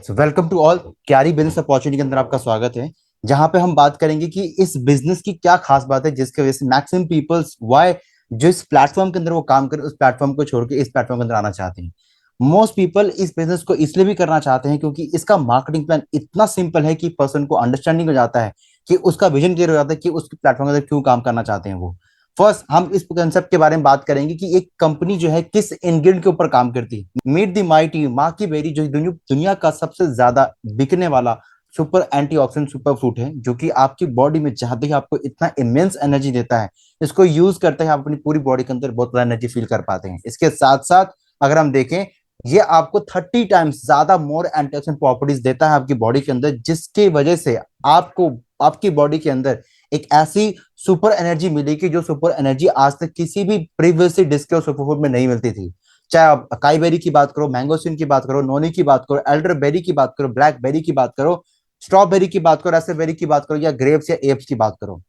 Welcome to all. क्यारी business opportunity के अंदर आपका स्वागत है, जहां पे हम बात करेंगे कि इस बिजनेस की क्या खास बात है जिसके वजह से मैक्सिमम पीपल्स वाई जो इस प्लेटफॉर्म के अंदर वो काम करें उस प्लेटफॉर्म को छोड़ के इस प्लेटफॉर्म के अंदर आना चाहते हैं। मोस्ट पीपल इस बिजनेस को इसलिए भी करना चाहते हैं क्योंकि इसका मार्केटिंग प्लान इतना सिंपल है कि पर्सन को अंडरस्टैंडिंग हो जाता है कि उसका विजन क्लियर हो जाता है कि उस प्लेटफॉर्म के अंदर क्यों काम करना चाहते हैं वो। फर्स्ट हम इस कंसेप्ट के बारे में बात करेंगे कि एक कंपनी जो है किस इंग्रेडिएंट के ऊपर काम करती है। मीट द माइटी माँ की बेरी जो दुनिया का सबसे ज्यादा बिकने वाला सुपर एंटीऑक्सीडेंट सुपर फ्रूट है, जो कि आपकी बॉडी में जाते ही आपको इतना इमेंस एनर्जी देता है। इसको यूज करते हैं आप अपनी पूरी बॉडी के अंदर बहुत ज्यादा एनर्जी फील कर पाते हैं। इसके साथ साथ अगर हम देखें, ये आपको 30 टाइम्स ज्यादा मोर एंटीऑक्सीडेंट प्रॉपर्टीज देता है आपकी बॉडी के अंदर, जिसकी वजह से आपको आपकी बॉडी के अंदर एक ऐसी सुपर एनर्जी मिलेगी जो सुपर एनर्जी आज तक किसी भी प्रीवियसली डिस्कस सुपर फूड में नहीं मिलती थी। चाहे आप अकाई बेरी की बात करो, मैंगोस्टीन की बात करो, नोनी की बात करो, एल्डर बेरी की बात करो, ब्लैक बेरी की बात करो, स्ट्रॉबेरी की बात करो, रास्पबेरी की बात करो, या ग्रेप्स या एप्स की बात करो,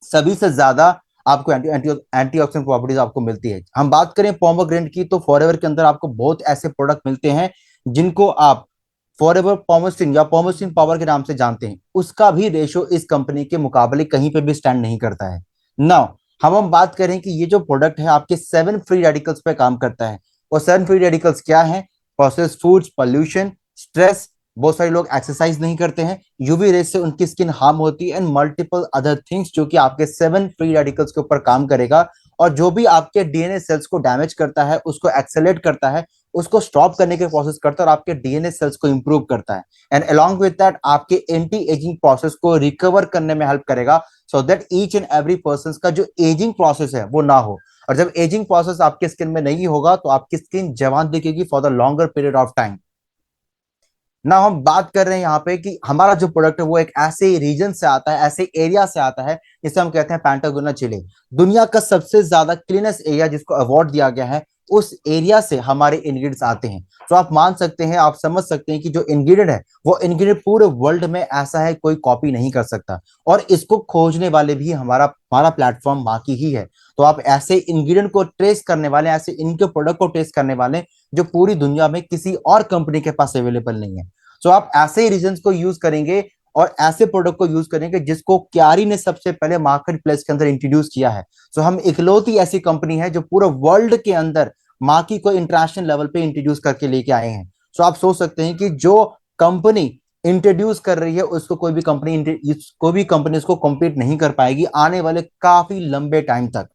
सभी से ज्यादा आपको एंटीऑक्सीडेंट प्रॉपर्टीज आपको मिलती है। हम बात करें पोमोग्रेनेट की तो फॉरएवर के अंदर आपको बहुत ऐसे प्रोडक्ट मिलते हैं जिनको आप फॉरएवर पोमोस्टिन या पोमोस्टिन पावर के नाम से जानते हैं। उसका भी रेशो इस कंपनी के मुकाबले कहीं पे भी स्टैंड नहीं करता है। नाउ हम बात करें कि ये जो प्रोडक्ट है आपके 7 फ्री रेडिकल्स पे काम करता है। और 7 फ्री रेडिकल्स क्या है? Processed foods, pollution, stress. बहुत सारे लोग एक्सरसाइज नहीं करते हैं, यूवी रेस से उनकी स्किन हार्म होती है, एंड मल्टीपल अदर थिंग्स जो कि आपके 7 फ्री रेडिकल्स के ऊपर काम करेगा। और जो भी आपके डीएनए सेल्स को डैमेज करता है, उसको एक्सेलेरेट करता है, उसको स्टॉप करने के प्रोसेस करता है और आपके डीएनए सेल्स को इंप्रूव करता है। एंड अलोंग विद दैट आपके एंटी एजिंग प्रोसेस को रिकवर करने में हेल्प करेगा, so that each and every person का जो एजिंग प्रोसेस है वो ना हो। और जब एजिंग प्रोसेस आपके स्किन में नहीं होगा तो आपकी स्किन जवान दिखेगी for the longer period of time. ना हम बात कर रहे हैं यहाँ पे कि हमारा जो प्रोडक्ट है वो एक ऐसे रीजन से आता है, ऐसे एरिया से आता है जिसे हम कहते हैं पैंटागोना चिली। दुनिया का सबसे ज्यादा क्लीनेस्ट एरिया जिसको अवार्ड दिया गया है, उस एरिया से हमारे इंग्रेडिएंट्स आते हैं। तो आप मान सकते हैं, आप समझ सकते हैं कि जो इंग्रेडिएंट है वो इंग्रेडिएंट पूरे वर्ल्ड में ऐसा है कोई कॉपी नहीं कर सकता। और इसको खोजने वाले भी हमारा हमारा प्लेटफॉर्म बाकी ही है। तो आप ऐसे इंग्रेडिएंट को ट्रेस करने वाले, ऐसे इनके प्रोडक्ट को ट्रेस करने वाले जो पूरी दुनिया में किसी और कंपनी के पास अवेलेबल नहीं है। सो आप ऐसे रीजन को यूज करेंगे और ऐसे प्रोडक्ट को यूज करेंगे जिसको क्यारी ने सबसे पहले मार्केट प्लेस के अंदर इंट्रोड्यूस किया है। सो हम इकलौती ऐसी कंपनी है जो पूरे वर्ल्ड के अंदर माकी को इंटरनेशनल लेवल पे इंट्रोड्यूस करके लेके आए हैं। सो आप सोच सकते हैं कि जो कंपनी इंट्रोड्यूस कर रही है उसको कोई भी कंपनी इसको कॉम्पीट नहीं कर पाएगी आने वाले काफी लंबे टाइम तक।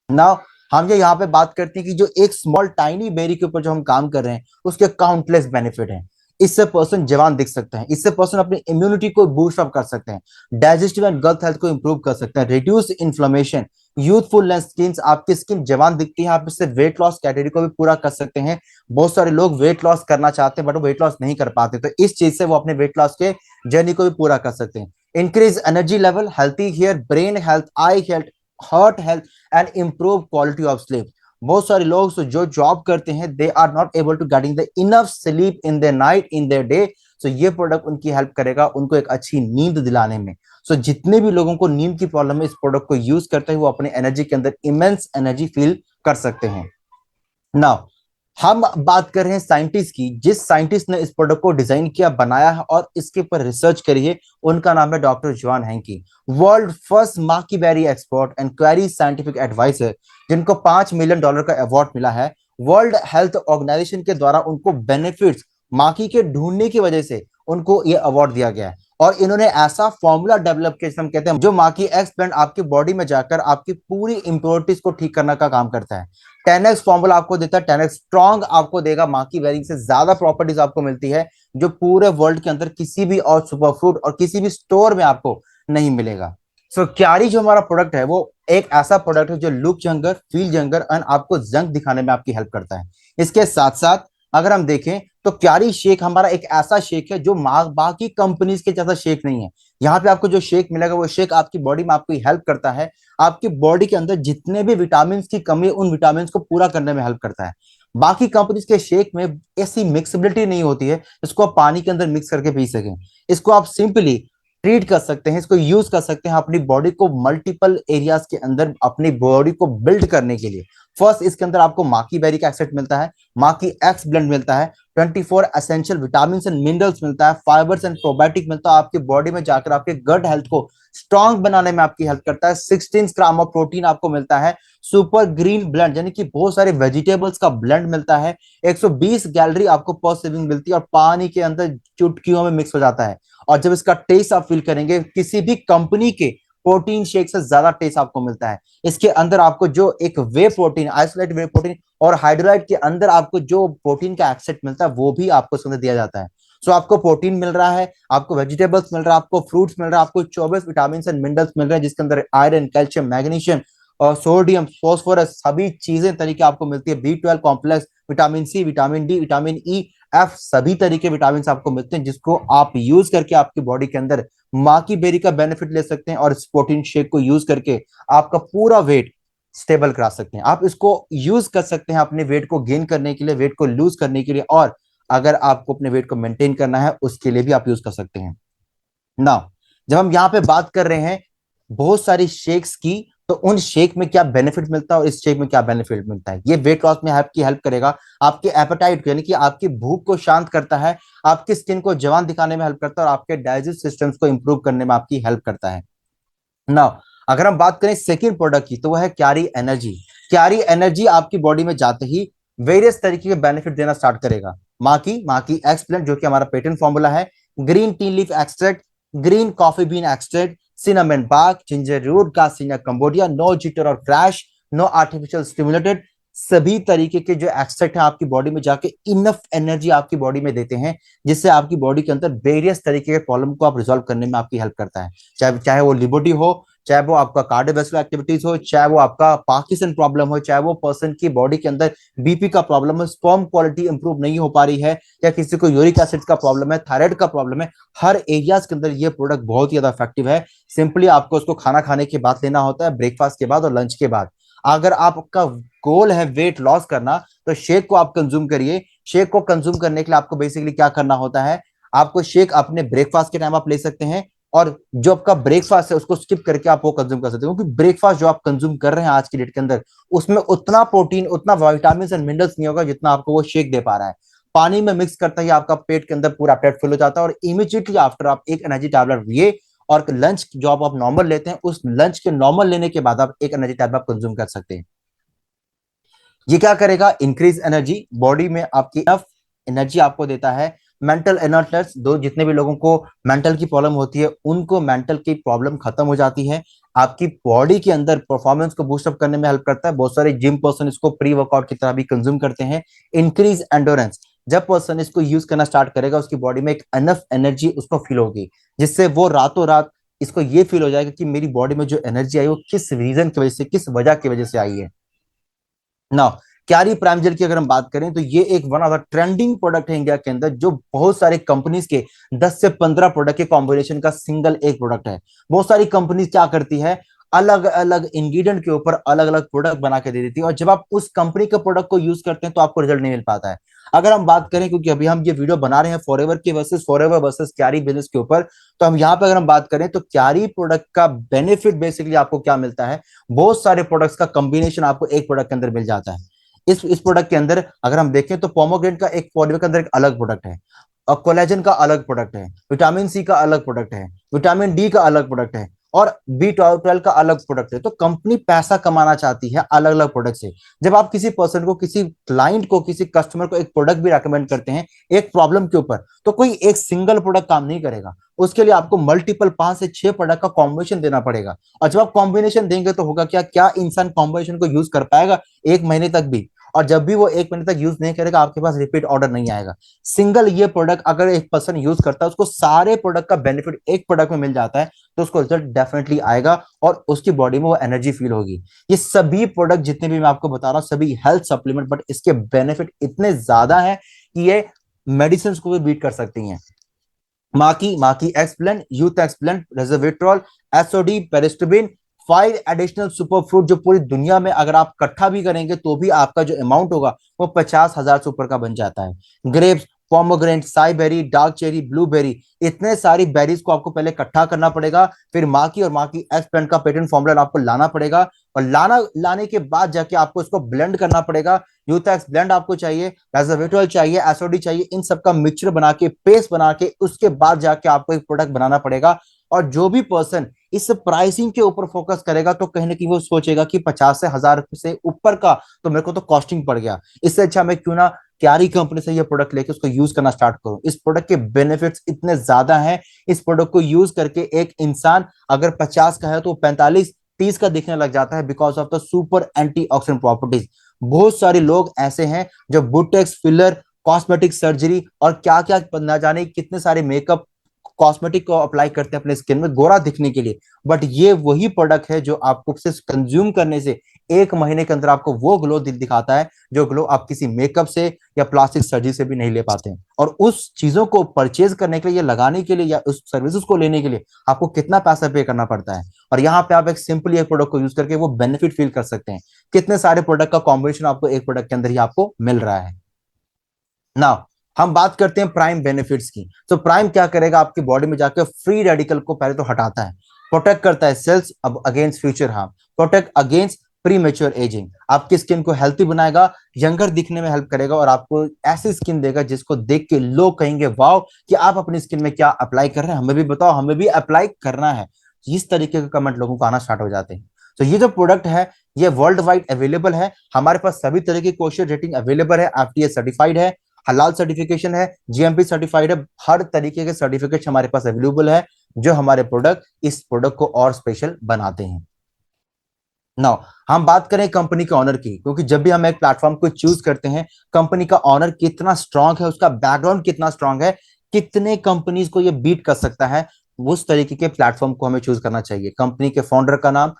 नाउ हम ये यहाँ पे बात करते हैं कि जो एक स्मॉल टाइनी बेरी के ऊपर जो हम काम कर रहे हैं उसके काउंटलेस बेनिफिट हैं। इससे पर्सन जवान दिख सकते हैं, इससे पर्सन अपनी इम्यूनिटी को बूस्ट अप कर सकते हैं, डाइजेस्टिव एंड गट हेल्थ को इंप्रूव कर सकते हैं, रिड्यूस इन्फ्लेमेशन, यूथफुलनेस, स्किन आपकी स्किन जवान दिखती है। आप इससे वेट लॉस कैटेगरी को भी पूरा कर सकते हैं। बहुत सारे लोग वेट लॉस करना चाहते हैं बट वो वेट लॉस नहीं कर पाते, तो इस चीज से वो अपने वेट लॉस के जर्नी को भी पूरा कर सकते हैं। Increase energy level, healthy hair, brain health, eye health, heart health and improve quality of sleep. बहुत सारे लोग जो जॉब करते हैं they are not able to getting the enough sleep in the night in the day. So ये product उनकी help करेगा उनको एक अच्छी नींद दिलाने में। सो जितने भी लोगों को नींद की प्रॉब्लम है इस प्रोडक्ट को यूज करते हैं वो अपने एनर्जी के अंदर इमेंस एनर्जी फील कर सकते हैं। नाउ हम बात कर रहे हैं साइंटिस्ट की, जिस साइंटिस्ट ने इस प्रोडक्ट को डिजाइन किया, बनाया है और इसके ऊपर रिसर्च करी है, उनका नाम है doctor John Hanke, world first maqui berry expert and query scientific advisor, जिनको $5 मिलियन का अवार्ड मिला है वर्ल्ड हेल्थ ऑर्गेनाइजेशन के द्वारा। उनको बेनिफिट्स माकी के ढूंढने की वजह से उनको ये अवार्ड दिया गया है। और इन्होंने ऐसा फॉर्मूला डेवलप किया जिसे हम कहते हैं जो माकी एक्स ब्लेंड आपकी बॉडी में जाकर आपकी पूरी इंप्योरिटीज को ठीक करने का काम करता है। 10x फॉर्मूला आपको देता है, 10x स्ट्रॉन्ग आपको देगा, माकी बेरी से ज्यादा प्रॉपर्टीज आपको मिलती है जो पूरे वर्ल्ड के अंदर किसी भी और सुपर फूड और किसी भी स्टोर में आपको नहीं मिलेगा। सो क्यारी जो हमारा प्रोडक्ट है वो एक ऐसा प्रोडक्ट है जो look younger, feel younger and आपको जंग दिखाने में आपकी हेल्प करता है। इसके साथ साथ अगर हम देखें तो क्यारी शेक हमारा एक ऐसा शेक है जो बाकी कंपनीज के जैसा शेक नहीं है। यहाँ पे आपको जो शेक मिलेगा वो शेक आपकी बॉडी में आपकी हेल्प करता है, आपकी बॉडी के अंदर जितने भी विटामिन की कमी है उन विटामिन को पूरा करने में हेल्प करता है। बाकी कंपनीज के शेक में ऐसी मिक्सबिलिटी नहीं होती है इसको आप पानी के अंदर मिक्स करके पी सकें। इसको आप सिंपली ट्रीट कर सकते हैं, इसको यूज कर सकते हैं अपनी बॉडी को मल्टीपल एरियाज के अंदर अपनी बॉडी को बिल्ड करने के लिए। फर्स्ट, इसके अंदर आपको माकी बेरी का एक्सट्रैक्ट मिलता है, माकी एक्स ब्लेंड मिलता है, 24 एसेंशियल विटामिन एंड मिनरल्स मिलता है, फाइबर्स एंड प्रोबायोटिक मिलता है, आपके बॉडी में जाकर आपके गट हेल्थ को स्ट्रांग बनाने में आपकी हेल्प करता है। 16 ग्राम ऑफ प्रोटीन आपको मिलता है, सुपर ग्रीन ब्लेंड यानी कि बहुत सारे वेजिटेबल्स का ब्लेंड मिलता है, 120 कैलोरी आपको पर सर्विंग मिलती है और पानी के अंदर चुटकियों में मिक्स हो जाता है। और जब इसका टेस्ट आप फील करेंगे, किसी भी कंपनी के प्रोटीन शेक से ज्यादा टेस्ट आपको मिलता है। इसके अंदर आपको जो एक वे प्रोटीन, आइसोलेट वे प्रोटीन और हाइड्रोलाइट के अंदर आपको जो प्रोटीन का एक्सेप्ट मिलता है वो भी आपको उसके अंदर दिया जाता है। सो आपको प्रोटीन मिल रहा है, आपको वेजिटेबल्स मिल रहा है, आपको फ्रूट्स मिल रहा है, आपको 24 विटामिन एंड मिनरल्स मिल रहे हैं, जिसके अंदर आयरन, कैल्शियम, मैग्नीशियम और सोडियम, फॉस्फोरस सभी चीजें तरीके आपको मिलती है। B12 complex, vitamin C, vitamin D, vitamin E, F, सभी तरीके विटामिन आपको मिलते हैं, जिसको आप यूज करके आपकी बॉडी के अंदर माकी बेरी का बेनिफिट ले सकते हैं और इस प्रोटीन शेक को यूज करके आपका पूरा वेट स्टेबल करा सकते हैं। आप इसको यूज कर सकते हैं अपने वेट को गेन करने के लिए, वेट को लूज करने के लिए, और अगर आपको अपने वेट को मेंटेन करना है उसके लिए भी आप यूज कर सकते हैं। ना, जब हम यहाँ पे बात कर रहे हैं बहुत सारी शेक्स की, तो उन शेक में क्या बेनिफिट मिलता है और इस शेक में क्या बेनिफिट मिलता है। ये वेट लॉस में आपकी हेल्प करेगा, आपके एपेटाइट को यानी कि आपकी भूख को शांत करता है, आपकी स्किन को जवान दिखाने में हेल्प करता है और आपके डाइजेस्ट सिस्टम्स को इंप्रूव करने में आपकी हेल्प करता है। ना, अगर हम बात करें सेकेंड प्रोडक्ट की, तो वह है क्यारी एनर्जी। क्यारी एनर्जी आपकी बॉडी में जाते ही वेरियस तरीके के बेनिफिट देना स्टार्ट करेगा। माकी एक्सप्लेंट जो कि हमारा पेटेंट फॉर्मूला है, green tea leaf extract, green coffee bean extract, cinnamon bark, ginger root, garcinia cambogia, no jitter और क्रैश, नो आर्टिफिशियल स्टिमुलेटेड, सभी तरीके के जो एक्सट्रैक्ट है आपकी बॉडी में जाके इनफ एनर्जी आपकी बॉडी में देते हैं, जिससे आपकी बॉडी के अंदर वेरियस तरीके के प्रॉब्लम को आप रिजॉल्व करने में आपकी हेल्प करता है। चाहे चाहे वो लिबर्टी हो, चाहे वो आपका कार्डियोवैस्कुलर एक्टिविटीज हो, चाहे वो आपका पार्किंसन प्रॉब्लम हो, चाहे वो पर्सन की बॉडी के अंदर बीपी का प्रॉब्लम हो, स्पर्म क्वालिटी इंप्रूव नहीं हो पा रही है, या किसी को यूरिक एसिड का प्रॉब्लम है, थायराइड का प्रॉब्लम है, हर एरियाज के अंदर ये प्रोडक्ट बहुत ही ज्यादा इफेक्टिव है। सिंपली आपको उसको खाना खाने के बाद लेना होता है, ब्रेकफास्ट के बाद और लंच के बाद। अगर आपका गोल है वेट लॉस करना, तो शेक को आप कंज्यूम करिए। शेक को कंज्यूम करने के लिए आपको बेसिकली क्या करना होता है, आपको शेक अपने ब्रेकफास्ट के टाइम आप ले सकते हैं, और जो आपका ब्रेकफास्ट है उसको स्किप करके आप वो कंज्यूम कर सकते हो, क्योंकि ब्रेकफास्ट जो आप कंज्यूम कर रहे हैं आज की डेट के अंदर, उसमें उतना प्रोटीन, उतना विटामिन एंड मिनरल्स नहीं होगा जितना आपको वो शेक दे पा रहा है। पानी में मिक्स करता ही आपका पेट के अंदर पूरा पेट फुल हो जाता है, और इमीडिएटली आफ्टर आप एक एनर्जी टैबलेट लिए, और लंच जो आप नॉर्मल लेते हैं, उस लंच के नॉर्मल लेने के बाद आप एक एनर्जी टैबलेट कंज्यूम कर सकते हैं। ये क्या करेगा, इंक्रीज एनर्जी, बॉडी में आपकी इनफ एनर्जी आपको देता है। मेंटल अलर्टनेस, दो जितने भी लोगों को मेंटल की प्रॉब्लम होती है उनको मेंटल की प्रॉब्लम खत्म हो जाती है। आपकी बॉडी के अंदर परफॉर्मेंस को बूस्ट अप करने में हेल्प करता है। बहुत सारे जिम पर्सन इसको प्री वर्कआउट की तरह भी कंज्यूम करते हैं। इंक्रीज एंडोरेंस, जब पर्सन इसको यूज करना स्टार्ट करेगा उसकी बॉडी में एक इनफ एनर्जी उसको फील होगी, जिससे वो रातों रात इसको ये फील हो जाएगा कि मेरी बॉडी में जो एनर्जी आई वो किस रीजन की वजह से, किस वजह की वजह से आई है। ना, क्यारी प्राइम जेल की अगर हम बात करें, तो ये एक one of the trending product है इंडिया के अंदर, जो बहुत सारे कंपनीज के 10 से 15 प्रोडक्ट के कॉम्बिनेशन का सिंगल एक प्रोडक्ट है। बहुत सारी कंपनीज क्या करती है, अलग अलग इंग्रेडिएंट के ऊपर अलग अलग प्रोडक्ट बना के दे देती है, और जब आप उस कंपनी के प्रोडक्ट को यूज करते हैं तो आपको रिजल्ट नहीं मिल पाता है। अगर हम बात करें, क्योंकि अभी हम ये वीडियो बना रहे हैं फॉरएवर वर्सेस क्यारी बिजनेस के ऊपर, तो हम यहाँ पे अगर हम बात करें तो क्यारी प्रोडक्ट का बेनिफिट बेसिकली आपको क्या मिलता है, बहुत सारे प्रोडक्ट्स का कॉम्बिनेशन आपको एक प्रोडक्ट के अंदर मिल जाता है। इस प्रोडक्ट के अंदर अगर हम देखें तो पोमोग्रेनेट का एक पॉलीमर के अंदर एक अलग प्रोडक्ट है, और कोलेजन का अलग प्रोडक्ट है, विटामिन सी का अलग प्रोडक्ट है, विटामिन डी का अलग प्रोडक्ट है, और B12 का अलग प्रोडक्ट है। तो कंपनी पैसा कमाना चाहती है अलग अलग प्रोडक्ट से। जब आप किसी पर्सन को, किसी क्लाइंट को, किसी कस्टमर को एक प्रोडक्ट भी रेकमेंड करते हैं एक प्रॉब्लम के ऊपर, तो कोई एक सिंगल प्रोडक्ट काम नहीं करेगा, उसके लिए आपको मल्टीपल 5 से 6 प्रोडक्ट का कॉम्बिनेशन देना पड़ेगा। और जब आप कॉम्बिनेशन देंगे तो होगा क्या, क्या इंसान कॉम्बिनेशन को यूज कर पाएगा एक महीने तक भी? और जब भी वो एक महीने तक यूज नहीं करेगा आपके पास रिपीट ऑर्डर नहीं आएगा। सिंगल ये प्रोडक्ट अगर एक पर्सन यूज करता है, उसको सारे प्रोडक्ट का बेनिफिट एक प्रोडक्ट में मिल जाता है, तो उसको रिजल्ट डेफिनेटली आएगा और उसकी बॉडी में वो एनर्जी फील होगी। ये सभी प्रोडक्ट जितने भी मैं आपको बता रहा हूँ सभी हेल्थ सप्लीमेंट, बट इसके बेनिफिट इतने ज्यादा है कि ये मेडिसिन को भी बीट कर सकती हैं। Maqui extract, youth extract, resveratrol, SOD, pterostilbene, 5 additional super fruit, जो पूरी दुनिया में अगर आप इकट्ठा भी करेंगे तो भी आपका जो अमाउंट होगा वो 50,000 से ऊपर का बन जाता है। Grapes, pomegranate, seaberry, dark cherry, blueberry, इतने सारी बेरीज को आपको पहले इकट्ठा करना पड़ेगा, फिर माँ की एस प्लांट का पेटेंट फॉर्मूला आपको लाना पड़ेगा, और लाने के बाद जाके आपको इसको ब्लेंड करना पड़ेगा। यूथैक्स ब्लेंड आपको चाहिए, रेजर्वेटोल चाहिए, एसओडी चाहिए, इन सबका मिक्सचर बना के, पेस्ट बना के, उसके बाद जाके आपको एक प्रोडक्ट बनाना पड़ेगा। और जो भी पर्सन इस प्राइसिंग के ऊपर फोकस करेगा तो कहीं ना कहीं वो सोचेगा कि 50 से 1000 से ऊपर का तो मेरे को तो कॉस्टिंग पड़ गया, इससे अच्छा मैं क्यों ना क्यारी कंपनी से ये प्रोडक्ट लेके उसको यूज करना स्टार्ट करूं। इस प्रोडक्ट के बेनिफिट्स इतने ज्यादा हैं, इस प्रोडक्ट को यूज करके एक इंसान अगर 50 का है तो 45-30 का दिखने लग जाता है, because of the super antioxidant properties. बहुत सारे लोग ऐसे हैं जो बुटेक्स, फिलर, कॉस्मेटिक सर्जरी और क्या क्या ना जाने कितने सारे मेकअप कॉस्मेटिक को अप्लाई करते हैं अपने स्किन में गोरा दिखने के लिए, बट ये वही प्रोडक्ट है जो आपको सिर्फ कंज्यूम करने से 1 महीने के अंदर आपको वो ग्लो दिखाता है, जो ग्लो आप किसी मेकअप से या प्लास्टिक सर्जरी से भी नहीं ले पाते हैं। और उस चीजों को परचेज करने के लिए या लगाने के लिए या उस सर्विसेज को लेने के लिए आपको कितना पैसा पे करना पड़ता है, और यहाँ पे आप एक सिंपली एक प्रोडक्ट को यूज करके वो बेनिफिट फील कर सकते हैं। कितने सारे प्रोडक्ट का कॉम्बिनेशन आपको एक प्रोडक्ट के अंदर ही आपको मिल रहा है ना। हम बात करते हैं प्राइम बेनिफिट्स की। तो प्राइम क्या करेगा, आपकी बॉडी में जाकर फ्री रेडिकल को पहले तो हटाता है, प्रोटेक्ट करता है सेल्स अब against future harm, protect against pre mature ageing, आपकी स्किन को हेल्थी बनाएगा, यंगर दिखने में हेल्प करेगा, और आपको ऐसी स्किन देगा जिसको देख के लोग कहेंगे वाओ कि आप अपनी स्किन में क्या अप्लाई कर रहे हैं, हमें भी बताओ, हमें भी अप्लाई करना है। इस तरीके के कमेंट लोगों को आना स्टार्ट हो जाते हैं। तो ये जो प्रोडक्ट है ये वर्ल्ड वाइड अवेलेबल है, हमारे पास सभी तरह की कोशिश रेटिंग अवेलेबल है, एफडीए सर्टिफाइड है, हलाल सर्टिफिकेशन है, जीएमपी सर्टिफाइड है, हर तरीके के सर्टिफिकेट हमारे पास अवेलेबल है, जो हमारे प्रोडक्ट इस प्रोडक्ट को और स्पेशल बनाते हैं। नाउ हम बात करें कंपनी के ऑनर की, क्योंकि जब भी हम एक प्लेटफॉर्म को चूज करते हैं, कंपनी का ऑनर कितना स्ट्रांग है, उसका बैकग्राउंड कितना स्ट्रांग है, कितने कंपनीज को ये बीट कर सकता है, उस तरीके के प्लेटफॉर्म को हमें चूज करना चाहिए। कंपनी के फाउंडर का नाम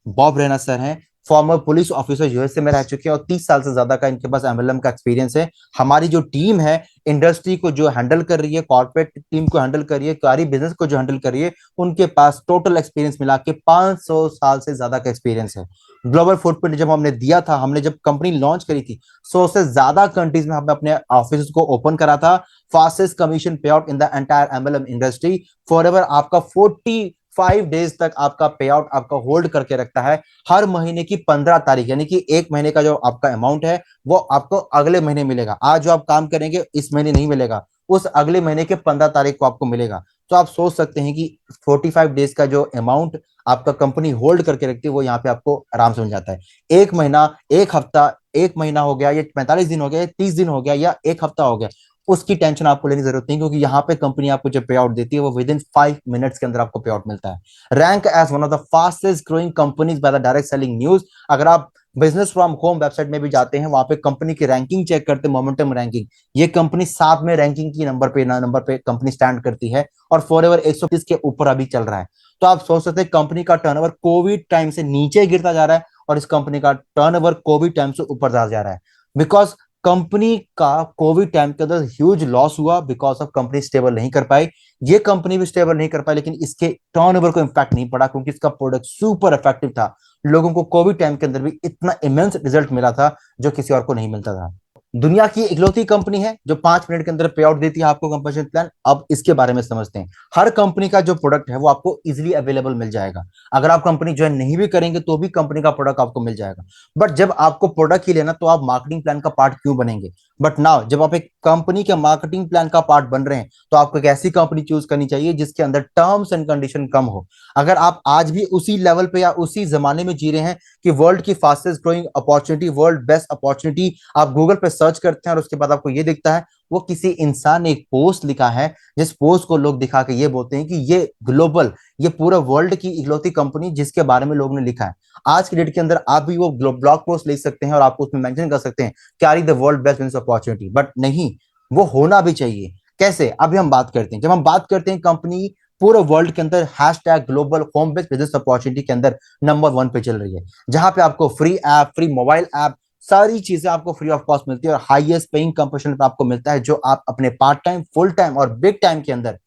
बॉब रेना सर हैं, फॉर्मर पुलिस ऑफिसर यूएसए में रह चुके हैं और 30 साल से ज्यादा का इनके पास एमएलएम का एक्सपीरियंस है। हमारी जो टीम है इंडस्ट्री को जो हैंडल कर रही है, कॉर्पोरेट टीम को हैंडल कर रही है, कारी बिजनेस को जो हैंडल कर रही है, उनके पास टोटल एक्सपीरियंस मिला के 500 साल से ज्यादा का एक्सपीरियंस है। ग्लोबल फुटप्रिंट जब हमने दिया था, हमने जब कंपनी लॉन्च करी थी, 100 से ज्यादा कंट्रीज में हमने अपने ऑफिस को ओपन करा था। फास्टेस्ट कमीशन पे out in the entire MLM industry, forever आपका 45 डेज तक आपका पे आउट आपका होल्ड करके रखता है। हर महीने की 15 तारीख, यानी कि 1 महीने का जो आपका अमाउंट है वो आपको अगले महीने मिलेगा। आज जो आप काम करेंगे इस महीने नहीं मिलेगा, उस अगले महीने के 15 तारीख को आपको मिलेगा। तो आप सोच सकते हैं कि 45 डेज का जो अमाउंट आपका कंपनी होल्ड करके रखती है वो यहाँ पे आपको आराम से मिल जाता है। 1 महीना, 1 हफ्ता, 1 महीना हो गया, या 45 दिन हो गया, 30 दिन हो गया, या 1 हफ्ता हो गया, उसकी टेंशन आपको लेने की जरूरत नहीं, क्योंकि यहाँ पे कंपनी आपको जो पे आउट देती है वो विद इन 5 मिनट्स के अंदर आपको पे आउट मिलता है। Rank as one of the fastest growing companies by the direct selling news. अगर आप बिजनेस फ्रॉम होम वेबसाइट में भी जाते हैं, वहां पे कंपनी की रैंकिंग चेक करते हैं, मोमेंटम रैंकिंग, ये कंपनी 7वें रैंकिंग की नंबर पे कंपनी स्टैंड करती है, और फॉरएवर 130 के ऊपर अभी चल रहा है। तो आप सोच सकते हैं कंपनी का टर्नओवर कोविड टाइम से नीचे गिरता जा रहा है, और इस कंपनी का टर्नओवर कोविड टाइम से ऊपर जा रहा है, बिकॉज कंपनी का कोविड टाइम के अंदर ह्यूज लॉस हुआ, बिकॉज ऑफ कंपनी स्टेबल नहीं कर पाई। ये कंपनी भी स्टेबल नहीं कर पाई, लेकिन इसके टर्नओवर को इंपैक्ट नहीं पड़ा, क्योंकि इसका प्रोडक्ट सुपर इफेक्टिव था। लोगों को कोविड टाइम के अंदर भी इतना इमेंस रिजल्ट मिला था जो किसी और को नहीं मिलता था। दुनिया की इकलौती कंपनी है जो 5 मिनट के अंदर पे आउट देती है आपको कंपनसेशन प्लान। अब इसके बारे में समझते हैं। हर कंपनी का जो प्रोडक्ट है वो आपको इजीली अवेलेबल मिल जाएगा। अगर आप कंपनी ज्वाइन नहीं भी करेंगे तो भी कंपनी का प्रोडक्ट आपको मिल जाएगा। बट जब आपको प्रोडक्ट ही लेना तो आप मार्केटिंग प्लान का पार्ट क्यों बनेंगे। बट नाउ जब आप एक कंपनी के मार्केटिंग प्लान का पार्ट बन रहे हैं तो आपको एक ऐसी कंपनी चूज करनी चाहिए जिसके अंदर टर्म्स एंड कंडीशन कम हो। अगर आप आज भी उसी लेवल पे या उसी जमाने में जी रहे हैं कि वर्ल्ड की fastest growing opportunity, world best opportunity, आप गूगल पे सर्च करते हैं और उसके बाद आपको ये दिखता है वो किसी इंसान ने एक पोस्ट लिखा है, जिस पोस्ट को लोग दिखा के ये बोलते हैं कि ये ग्लोबल, ये पूरा वर्ल्ड की इकलौती कंपनी जिसके बारे में लोगों ने लिखा है। आज की डेट के अंदर आप भी वो ब्लॉग पोस्ट लिख सकते हैं और आपको उसमें मेंशन कर सकते हैं carry the world best business opportunity, but नहीं, वो होना भी चाहिए। कैसे, अभी हम बात करते हैं। जब हम बात करते हैं कंपनी पूरे वर्ल्ड के अंदर hashtag global home based business opportunity के अंदर नंबर 1 पे चल रही है, जहां पे आपको free app, free mobile app, सारी चीजें आपको फ्री ऑफ कॉस्ट मिलती है, और हाईएस्ट पेइंग कंपोजिशन पे आपको मिलता है, जो आप अपने पार्ट टाइम, फुल टाइम और बिग टाइम के अंदर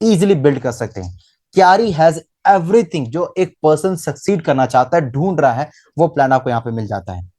इजीली बिल्ड कर सकते हैं। क्यारी हैज एवरीथिंग जो एक पर्सन सक्सीड करना चाहता है, ढूंढ रहा है, वो प्लान आपको यहाँ पे मिल जाता है।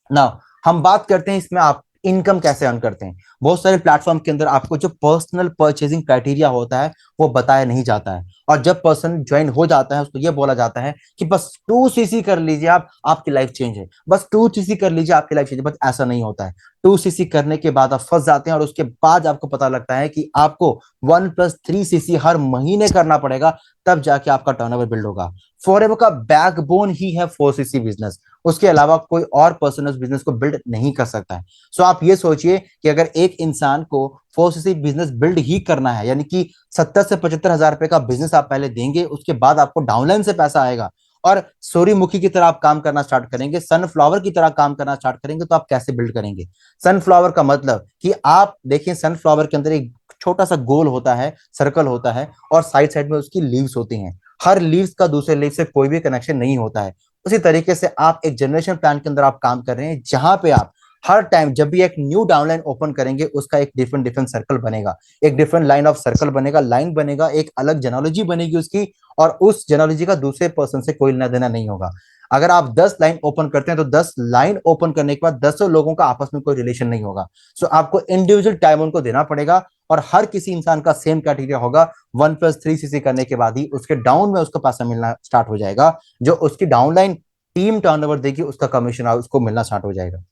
नाउ हम बात करते हैं इसमें आप इनकम कैसे अर्न करते हैं। बहुत सारे प्लेटफॉर्म के अंदर आपको जो पर्सनल परचेजिंग क्राइटेरिया होता है वो बताया नहीं जाता है, और जब पर्सन ज्वाइन हो जाता है उसको ये बोला जाता है कि बस 2 सीसी कर लीजिए आप, आपकी लाइफ चेंज है, बस 2 सीसी कर लीजिए आपकी लाइफ चेंज है। बस ऐसा नहीं होता है। 2 सीसी करने के बाद आप फंस जाते हैं और उसके बाद आपको पता लगता है कि आपको 1+3 सीसी हर महीने करना पड़ेगा, तब जाके आपका टर्नओवर बिल्ड होगा। फॉरएवर का बैकबोन ही है 4 सीसी बिजनेस, उसके अलावा कोई और पर्सन उस बिजनेस को बिल्ड नहीं कर सकता है। सो आप ये सोचिए कि अगर एक इंसान को 4 सीसी बिजनेस बिल्ड ही करना है, यानी कि 70 से 75 हजार रुपए का बिजनेस आप पहले देंगे, उसके बाद आपको डाउनलाइन से पैसा आएगा, और सूर्यमुखी की तरह आप काम करना स्टार्ट करेंगे, सनफ्लावर की तरह काम करना स्टार्ट करेंगे, तो आप कैसे बिल्ड करेंगे। सनफ्लावर का मतलब कि आप देखिए, सनफ्लावर के अंदर एक छोटा सा गोल होता है, सर्कल होता है, और साइड साइड में उसकी लीव्स होती हैं। हर लीव्स का दूसरे लीव से कोई भी कनेक्शन नहीं होता है। उसी तरीके से आप एक जनरेशन प्लान के अंदर आप काम कर रहे हैं, जहां पे आप हर टाइम जब भी एक न्यू डाउनलाइन ओपन करेंगे, उसका एक डिफरेंट डिफरेंट सर्कल बनेगा, एक डिफरेंट लाइन ऑफ सर्कल बनेगा, लाइन बनेगा, एक अलग जेनोलॉजी बनेगी उसकी, और उस जेनोलॉजी का दूसरे पर्सन से कोई लेना देना नहीं होगा। अगर आप 10 लाइन ओपन करते हैं तो 10 लाइन ओपन करने के बाद 10 लोगों का आपस में कोई रिलेशन नहीं होगा। सो आपको इंडिविजुअल टाइम उनको देना पड़ेगा, और हर किसी इंसान का सेम क्राइटेरिया होगा। 1+3 सीसी करने के बाद ही उसके डाउन में उसको पैसा मिलना स्टार्ट हो जाएगा, जो उसकी डाउनलाइन टीम टर्नओवर देगी, उसका कमीशन उसको मिलना स्टार्ट हो जाएगा।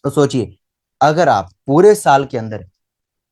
तो सोचिए, अगर आप पूरे साल के अंदर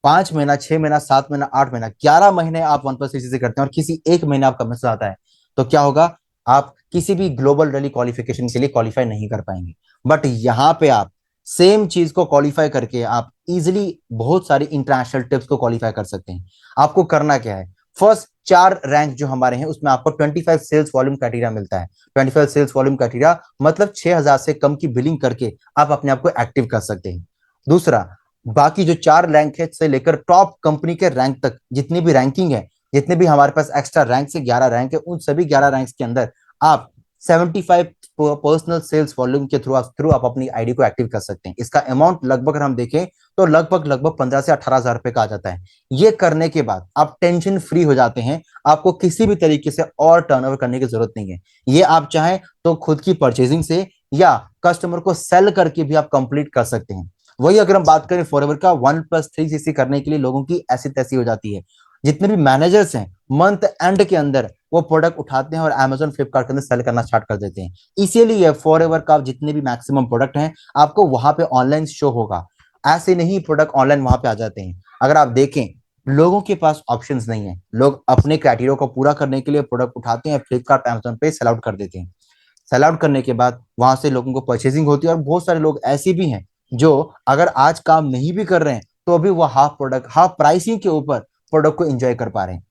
5 महीना, 6 महीना, 7 महीना, 8 महीना, 11 महीने आप 1+3 करते हैं और किसी एक महीने आपका मिस आता है, तो क्या होगा, आप किसी भी ग्लोबल रैली क्वालिफिकेशन के लिए क्वालिफाई नहीं कर पाएंगे। बट यहां पे आप सेम चीज को क्वालिफाई करके आप इजिली बहुत सारी इंटरनेशनल टिप्स को क्वालिफाई कर सकते हैं। आपको करना क्या है, फर्स्ट 4 रैंक जो हमारे हैं उसमें आपको 25 सेल्स वॉल्यूम क्राइटेरिया मिलता है। 25 सेल्स वॉल्यूम क्राइटेरिया मतलब 6,000 से कम की बिलिंग करके आप अपने आप को एक्टिव कर सकते हैं। दूसरा, बाकी जो 4 रैंक है से लेकर टॉप कंपनी के रैंक तक, जितनी भी रैंकिंग है, जितने भी हमारे पास एक्स्ट्रा रैंक से 11 रैंक है, उन सभी 11 रैंक्स के अंदर आप 75 पर्सनल सेल्स वॉल्यूम के थ्रू आप अपनी आईडी को एक्टिव कर सकते हैं। इसका अमाउंट लगभग अगर हम देखें तो लगभग 15 से 18 हजार रुपए का आ जाता है। ये करने के बाद आप टेंशन फ्री हो जाते हैं, आपको किसी भी तरीके से और टर्नओवर करने की जरूरत नहीं है। ये आप चाहें तो खुद की परचेजिंग से या कस्टमर को सेल करके भी आप कंप्लीट कर सकते हैं। वही अगर हम बात करें फॉरएवर का, 1+3 सीसी करने के लिए लोगों की ऐसी तैसी हो जाती है। जितने भी मैनेजर्स हैं, मंथ एंड के अंदर वो प्रोडक्ट उठाते हैं और Amazon फ्लिपकार्ट के अंदर सेल करना स्टार्ट कर देते हैं। इसीलिए फॉरएवर का जितने भी मैक्सिमम प्रोडक्ट हैं, आपको वहां पे ऑनलाइन शो होगा। ऐसे नहीं प्रोडक्ट ऑनलाइन वहां पे आ जाते हैं। अगर आप देखें, लोगों के पास ऑप्शंस नहीं है, लोग अपने क्राइटेरिया को पूरा करने के लिए प्रोडक्ट उठाते हैं, फ्लिपकार्ट Amazon पे सेल आउट कर देते हैं। सेल आउट करने के बाद वहां से लोगों को परचेसिंग होती है, और बहुत सारे लोग ऐसे भी हैं जो अगर आज काम नहीं भी कर रहे हैं तो अभी वो हाफ प्राइसिंग के ऊपर प्रोडक्ट को एंजॉय कर पा रहे हैं।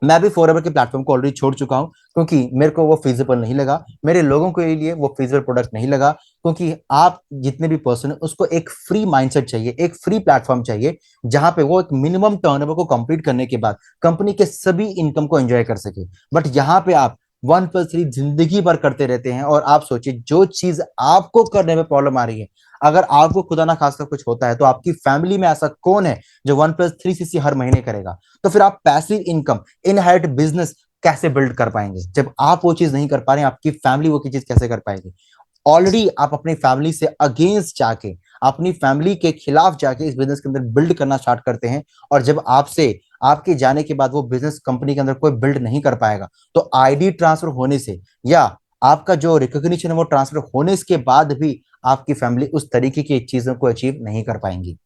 मैं भी फॉरएवर के प्लेटफॉर्म को ऑलरेडी छोड़ चुका हूं, क्योंकि मेरे को वो फिजिबल नहीं लगा, मेरे लोगों के लिए वो फिजिबल प्रोडक्ट नहीं लगा। क्योंकि आप जितने भी पर्सन है उसको एक फ्री माइंडसेट चाहिए, एक फ्री प्लेटफॉर्म चाहिए, जहां पे वो एक मिनिमम टर्नओवर को कंप्लीट करने के बाद कंपनी के सभी इनकम को एंजॉय कर सके। बट यहाँ पे आप 1+3 जिंदगी भर करते रहते हैं, और आप सोचिए जो चीज आपको करने में प्रॉब्लम आ रही है, अगर आपको खुदा ना खास्ता कुछ होता है तो आपकी फैमिली में ऐसा कौन है जो 1+3 सीसी हर महीने करेगा। तो फिर आप पैसिव इनकम, इनहेरिट बिजनेस कैसे बिल्ड कर पाएंगे। जब आप वो चीज नहीं कर पा रहे हैं, आपकी फैमिली वो चीज कैसे कर पाएगी। ऑलरेडी आप अपनी फैमिली से अगेंस्ट जाके, अपनी फैमिली के खिलाफ जाके इस बिजनेस के अंदर बिल्ड करना स्टार्ट करते हैं, और जब आपसे आपके जाने के बाद वो बिजनेस कंपनी के अंदर कोई बिल्ड नहीं कर पाएगा, तो आईडी ट्रांसफर होने से या आपका जो रिकॉग्निशन है वो ट्रांसफर होने के बाद भी आपकी फैमिली उस तरीके की चीजों को अचीव नहीं कर पाएंगी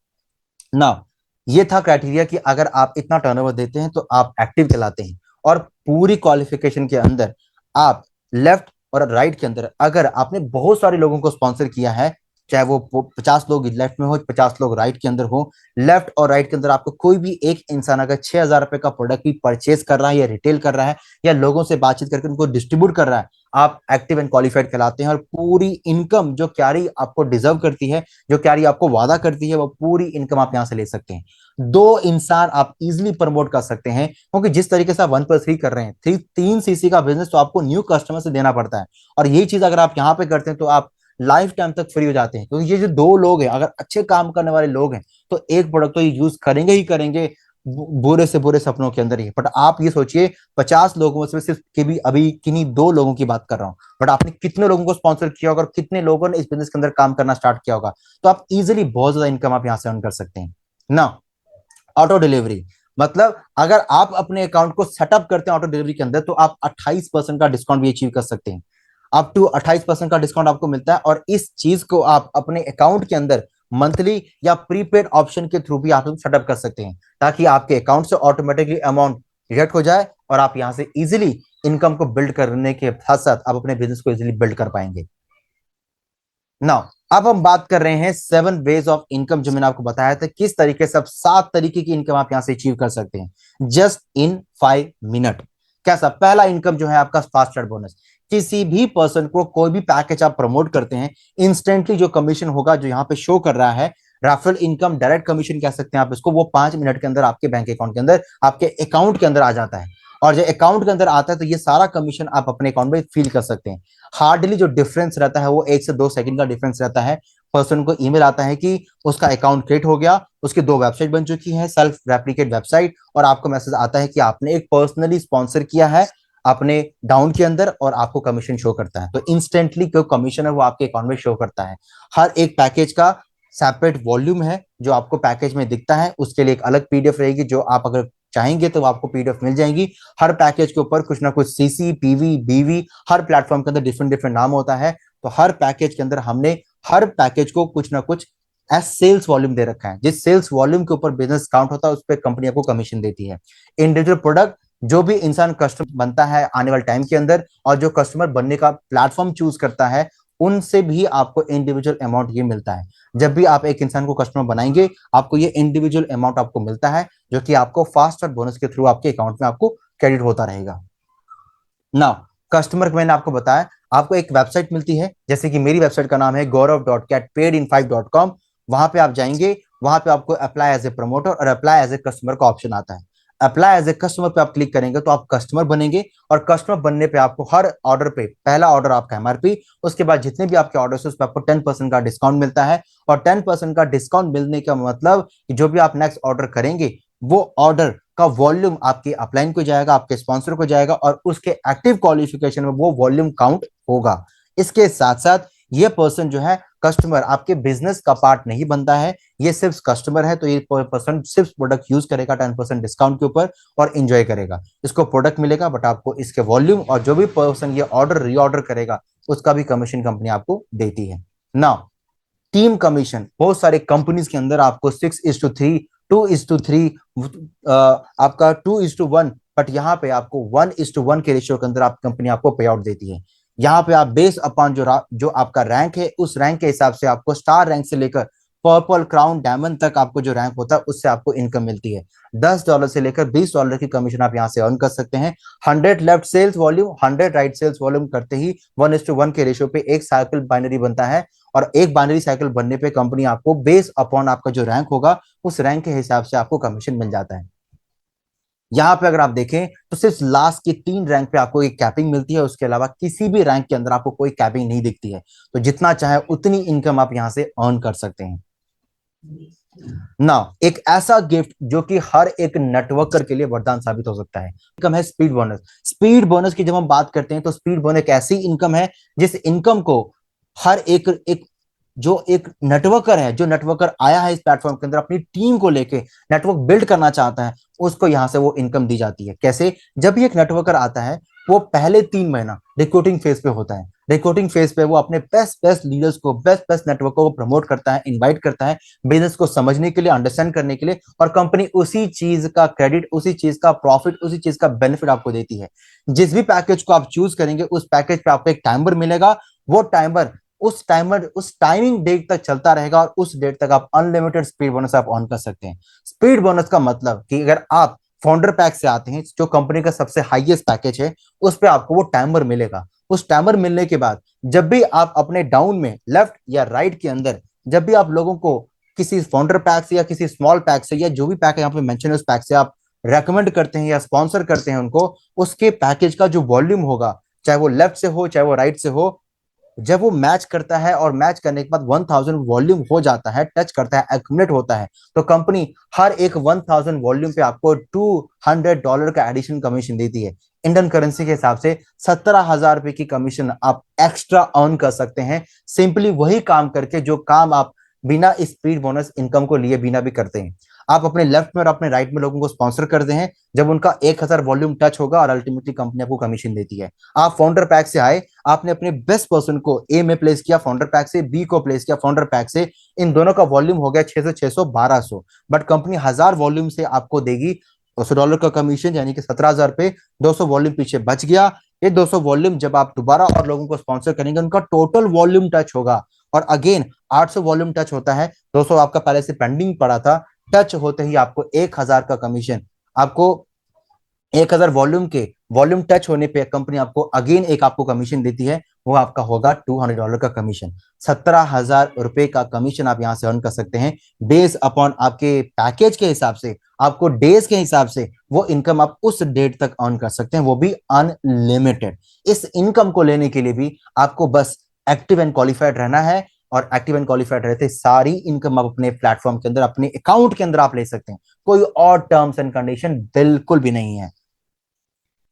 ना। ये था क्राइटेरिया कि अगर आप इतना टर्नओवर देते हैं तो आप एक्टिव कहलाते हैं। और पूरी क्वालिफिकेशन के अंदर आप लेफ्ट और राइट के अंदर अगर आपने बहुत सारे लोगों को स्पॉन्सर किया है, चाहे वो 50 लोग लेफ्ट में हो, 50 लोग राइट के अंदर हो, लेफ्ट और राइट के अंदर आपको कोई भी एक इंसान अगर 6,000 रुपए का प्रोडक्ट भी परचेज कर रहा है, या रिटेल कर रहा है, या लोगों से बातचीत करके उनको डिस्ट्रीब्यूट कर रहा है, आप एक्टिव एंड क्वालिफाइड कहलाते हैं। और पूरी इनकम जो क्यारी आपको डिजर्व करती है, जो क्यारी आपको वादा करती है, वो पूरी इनकम आप यहां से ले सकते हैं। 2 इंसान आप इजिली प्रमोट कर सकते हैं, क्योंकि जिस तरीके से आप 1+3 कर रहे हैं, 3 सीसी का बिजनेस तो आपको न्यू कस्टमर से देना पड़ता है। और यही चीज अगर आप यहाँ पे करते हैं तो आप लाइफ टाइम तक फ्री हो जाते हैं। क्योंकि ये जो 2 लोग हैं, अगर अच्छे काम करने वाले लोग हैं, तो एक प्रोडक्ट तो यूज करेंगे ही करेंगे, बुरे से बुरे सपनों के अंदर ही। बट आप ये सोचिए 50 लोगों में से सिर्फ के भी अभी किन्हीं 2 लोगों की बात कर रहा हूँ, बट आपने कितने लोगों को स्पॉन्सर किया होगा और कितने लोगों ने इस बिजनेस के अंदर काम करना स्टार्ट किया होगा। तो आप इजिली बहुत ज्यादा इनकम आप यहाँ से अर्न कर सकते हैं ना। ऑटो डिलीवरी, मतलब अगर आप अपने अकाउंट को सेटअप करते हैं ऑटो डिलीवरी के अंदर, तो आप 28% का डिस्काउंट भी अचीव कर सकते हैं। अप टू 28% का डिस्काउंट आपको मिलता है, और इस चीज को आप अपने अकाउंट के अंदर मंथली या प्रीपेड ऑप्शन के थ्रू भी आप सेटअप कर सकते हैं, ताकि आपके अकाउंट से ऑटोमेटिकली अमाउंट डिडक्ट हो जाए और आप यहां से इजिली इनकम को बिल्ड करने के साथ साथ आप अपने बिजनेस को इजिली बिल्ड कर पाएंगे। नाउ अब हम बात कर रहे हैं 7 वेज ऑफ इनकम, जो मैंने आपको बताया था किस तरीके से, अब 7 तरीके की इनकम आप यहां से अचीव कर सकते हैं जस्ट इन 5 मिनट। कैसा? पहला इनकम जो है आपका फास्ट ट्रैक बोनस। किसी भी पर्सन को कोई भी पैकेज आप प्रमोट करते हैं, इंस्टेंटली जो कमीशन होगा जो यहाँ पे शो कर रहा है, रेफरल इनकम, डायरेक्ट कमीशन कह सकते हैं आप इसको, वो 5 मिनट के अंदर आपके बैंक अकाउंट के अंदर, आपके अकाउंट के अंदर आ जाता है। और जब अकाउंट के अंदर आता है तो ये सारा कमीशन आप अपने अकाउंट में फील कर सकते हैं। हार्डली जो डिफरेंस रहता है वो 1 से 2 सेकंड का डिफरेंस रहता है। पर्सन को ईमेल आता है कि उसका अकाउंट क्रिएट हो गया, उसकी 2 वेबसाइट बन चुकी है, सेल्फ रेप्लिकेट वेबसाइट, और आपको मैसेज आता है कि आपने एक पर्सनली स्पॉन्सर किया है अपने डाउन के अंदर, और आपको कमीशन शो करता है। तो इंस्टेंटली जो कमीशन है वो आपके अकाउंट में शो करता है। हर एक पैकेज का सेपरेट वॉल्यूम है जो आपको पैकेज में दिखता है, उसके लिए एक अलग पीडीएफ रहेगी, जो आप अगर चाहेंगे तो आपको पीडीएफ मिल जाएगी। हर पैकेज के ऊपर कुछ ना कुछ सीसी, पीवी, बीवी, हर प्लेटफॉर्म के अंदर डिफरेंट डिफरेंट नाम होता है। तो हर पैकेज के अंदर हमने हर पैकेज को कुछ ना कुछ एस सेल्स वॉल्यूम दे रखा है। जिस सेल्स वॉल्यूम के ऊपर बिजनेस काउंट होता है उस पर कंपनी आपको कमीशन देती है। इंडिविजुअल प्रोडक्ट, जो भी इंसान कस्टमर बनता है आने वाले टाइम के अंदर, और जो कस्टमर बनने का प्लेटफॉर्म चूज करता है, उनसे भी आपको इंडिविजुअल अमाउंट ये मिलता है। जब भी आप एक इंसान को कस्टमर बनाएंगे, आपको ये इंडिविजुअल अमाउंट आपको मिलता है, जो कि आपको फास्ट और बोनस के थ्रू आपके अकाउंट में आपको क्रेडिट होता रहेगा। नाउ कस्टमर को मैंने आपको बताया, आपको एक वेबसाइट मिलती है, जैसे कि मेरी वेबसाइट का नाम है gaurav.getpaidin5.com। वहां पे आप जाएंगे, वहां पे आपको अप्लाई एज ए प्रमोटर और अप्लाई एज ए कस्टमर का ऑप्शन आता है। अप्लाई एज ए कस्टमर पे आप क्लिक करेंगे तो आप कस्टमर बनेंगे, और कस्टमर बनने पे आपको हर ऑर्डर पे, पहला ऑर्डर आपका एमआरपी, उसके बाद जितने भी आपके ऑर्डर है उस पर आपको 10% का डिस्काउंट मिलता है। और 10% का डिस्काउंट मिलने का मतलब कि जो भी आप नेक्स्ट ऑर्डर करेंगे, वो ऑर्डर का वॉल्यूम आपके अपलाइन को जाएगा, आपके स्पॉन्सर को जाएगा, और उसके एक्टिव क्वालिफिकेशन में वो वॉल्यूम काउंट होगा। इसके साथ साथ ये पर्सन जो है कस्टमर आपके बिजनेस का पार्ट नहीं बनता है, ये सिर्फ कस्टमर है, तो ये पर्सन सिर्फ प्रोडक्ट यूज करेगा 10% डिस्काउंट के ऊपर और एंजॉय करेगा। इसको प्रोडक्ट मिलेगा, बट आपको इसके वॉल्यूम और जो भी पर्सन ये ऑर्डर रीऑर्डर करेगा उसका भी कमीशन कंपनी आपको देती है ना। टीम कमीशन, बहुत सारे कंपनीज के अंदर आपको 6:3, 2:3, आपका 2:1, बट यहाँ पे आपको 1:1 के रेशियो के अंदर आप कंपनी आपको पे आउट देती है। यहाँ पे आप बेस अपॉन जो आपका रैंक है, उस रैंक के हिसाब से आपको स्टार रैंक से लेकर पर्पल, क्राउन, डायमंड तक आपको जो रैंक होता है उससे आपको इनकम मिलती है। $10 से लेकर $20 की कमीशन आप यहाँ से अर्न कर सकते हैं। 100 left sales volume, 100 right sales volume करते ही 1:1 के रेशियो पे एक साइकिल बाइनरी बनता है, और एक बाइनरी साइकिल बनने पे कंपनी आपको बेस अपॉन आपका जो रैंक होगा उस रैंक के हिसाब से आपको कमीशन मिल जाता है। यहाँ पे अगर आप देखें तो सिर्फ लास्ट के 3 रैंक पे आपको एक कैपिंग मिलती है, उसके अलावा किसी भी रैंक के अंदर आपको कोई कैपिंग नहीं दिखती है। तो जितना चाहे उतनी इनकम आप यहाँ से अर्न कर सकते हैं ना। एक ऐसा गिफ्ट जो कि हर एक नेटवर्कर के लिए वरदान साबित हो सकता है, इनकम है स्पीड बोनस। स्पीड बोनस की जब हम बात करते हैं तो स्पीड बोनस एक ऐसी इनकम है जिस इनकम को हर एक जो एक नेटवर्कर है, जो नेटवर्कर आया है इस प्लेटफॉर्म के अंदर अपनी टीम को लेके नेटवर्क बिल्ड करना चाहता है, उसको यहां से वो इनकम दी जाती है। कैसे? जब भी एक नेटवर्कर आता है, वो पहले 3 महीना रिक्रूटिंग फेज पे होता है। रिक्रूटिंग फेज पे वो अपने बेस्ट बेस्ट लीडर्स को, बेस्ट बेस्ट नेटवर्क को प्रमोट करता है, इनवाइट करता है बिजनेस को समझने के लिए, अंडरस्टैंड करने के लिए, और कंपनी उसी चीज का क्रेडिट, उसी चीज का प्रॉफिट, उसी चीज का बेनिफिट आपको देती है। जिस भी पैकेज को आप चूज करेंगे उस पैकेज पे आपको एक टाइमर मिलेगा। वो टाइमर उस टाइमिंग डेट तक चलता रहेगा, और उस डेट तक आप अनलिमिटेड स्पीड बोनस आप ऑन कर सकते हैं। स्पीड बोनस का मतलब कि अगर आप फाउंडर पैक से आते हैं, जो कंपनी का सबसे हाईएस्ट पैकेज है, उस पे आपको वो टाइमर मिलेगा। उस टाइमर मिलने के बाद जब भी आप अपने डाउन में लेफ्ट या राइट के अंदर, जब भी आप लोगों को किसी फाउंडर पैक से या किसी स्मॉल पैक से, या जो भी पैक यहाँ पे मेंशन है उस पैक से आप रेकमेंड करते हैं या स्पॉन्सर करते हैं उनको, उसके पैकेज का जो वॉल्यूम होगा, चाहे वो लेफ्ट से हो चाहे वो राइट से हो, जब वो मैच करता है और मैच करने के बाद 1000 वॉल्यूम हो जाता है, टच करता है, एक्यूमुलेट होता है, तो कंपनी हर एक 1000 वॉल्यूम पे आपको $200 का एडिशनल कमीशन देती है। इंडियन करेंसी के हिसाब से 17,000 रुपए की कमीशन आप एक्स्ट्रा अर्न कर सकते हैं, सिंपली वही काम करके जो काम आप बिना स्पीड बोनस इनकम को लिए बिना भी करते हैं। आप अपने लेफ्ट में और अपने राइट में लोगों को स्पॉन्सर करते हैं, जब उनका 1000 वॉल्यूम टच होगा और अल्टीमेटली कंपनी आपको कमीशन देती है। आप फाउंडर पैक से आए, आपने अपने बेस्ट पर्सन को ए में प्लेस किया फाउंडर पैक से, बी को प्लेस किया फाउंडर पैक से, इन दोनों का वॉल्यूम हो गया 600 600 1200, बट कंपनी 1000 वॉल्यूम से आपको देगी $200 का कमीशन, यानी कि 17,000 पे 200 वॉल्यूम पीछे बच गया। ये 200 वॉल्यूम जब आप दोबारा और लोगों को स्पॉन्सर करेंगे, उनका टोटल वॉल्यूम टच होगा, और अगेन 800 वॉल्यूम टच होता है, 200 आपका पहले से पेंडिंग पड़ा था, टच होते ही आपको 1000 का कमीशन, आपको 1000 वॉल्यूम के वॉल्यूम टच होने पे कंपनी आपको अगेन एक आपको कमीशन देती है, वो आपका होगा $200 का कमीशन। 17,000 रुपए का कमीशन आप यहां से अर्न कर सकते हैं, बेस अपॉन आपके पैकेज के हिसाब से, आपको डेज के हिसाब से वो इनकम आप उस डेट तक अर्न कर सकते हैं, वो भी अनलिमिटेड। इस इनकम को लेने के लिए भी आपको बस एक्टिव एंड क्वालिफाइड रहना है, और एक्टिव एंड क्वालिफाइड रहते सारी इनकम आप अपने प्लेटफॉर्म के अंदर, अपने अकाउंट के अंदर आप ले सकते हैं। कोई और टर्म्स एंड कंडीशन बिल्कुल भी नहीं है।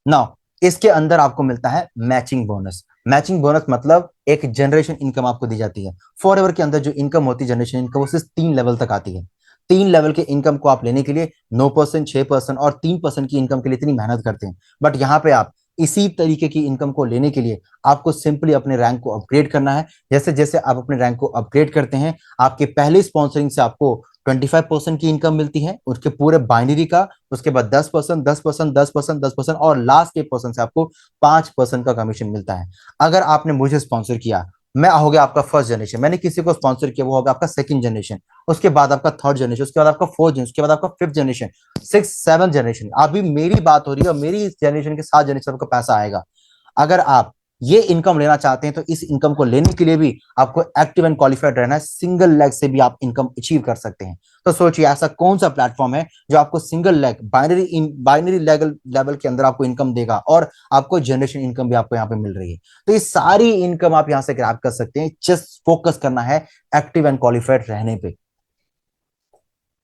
नाउ इसके अंदर आपको मिलता है मैचिंग बोनस। मैचिंग बोनस मतलब एक जनरेशन इनकम आपको दी जाती है। फॉर एवर के अंदर जो इनकम होती है जनरेशन इनकम, वो सिर्फ 3 लेवल तक आती है। 3 लेवल के इनकम को आप लेने के लिए 9%, 6% और 3% की इनकम के लिए इतनी मेहनत करते हैं, बट यहाँ पे आप इसी तरीके की इनकम को लेने के लिए आपको सिंपली अपने रैंक को अपग्रेड करना है। जैसे जैसे आप अपने रैंक को अपग्रेड करते हैं, आपके पहले स्पॉन्सरिंग से आपको 25% की इनकम मिलती है, उसके पूरे बाइनरी का, उसके बाद 10%, 10%, 10%, 10% और लास्ट के पर्सन से आपको 5% का कमीशन मिलता है। अगर आपने मुझे स्पॉन्सर किया, मैं हो गया आपका फर्स्ट जनरेशन, मैंने किसी को स्पॉन्सर किया, वो होगा आपका सेकंड जनरेशन, उसके बाद आपका थर्ड जनरेशन, उसके बाद आपका फोर्थ जनरेशन, उसके बाद आपका fifth generation, six seven generation. अभी मेरी बात हो रही है और मेरी इस जनरेशन के 7 जनरेशन का पैसा आएगा। अगर आप ये इनकम लेना चाहते हैं, तो इस इनकम को लेने के लिए भी आपको एक्टिव एंड क्वालिफाइड रहना है, सिंगल लेग से भी आप इनकम अचीव कर सकते हैं। तो सोचिए ऐसा कौन सा प्लेटफॉर्म है जो आपको सिंगल लेग बाइनरी लेवल के अंदर आपको इनकम देगा, और आपको जनरेशन इनकम भी आपको यहाँ पे मिल रही है। तो ये सारी इनकम आप यहाँ से ग्रैब कर सकते हैं, जस्ट फोकस करना है एक्टिव एंड क्वालिफाइड रहने पे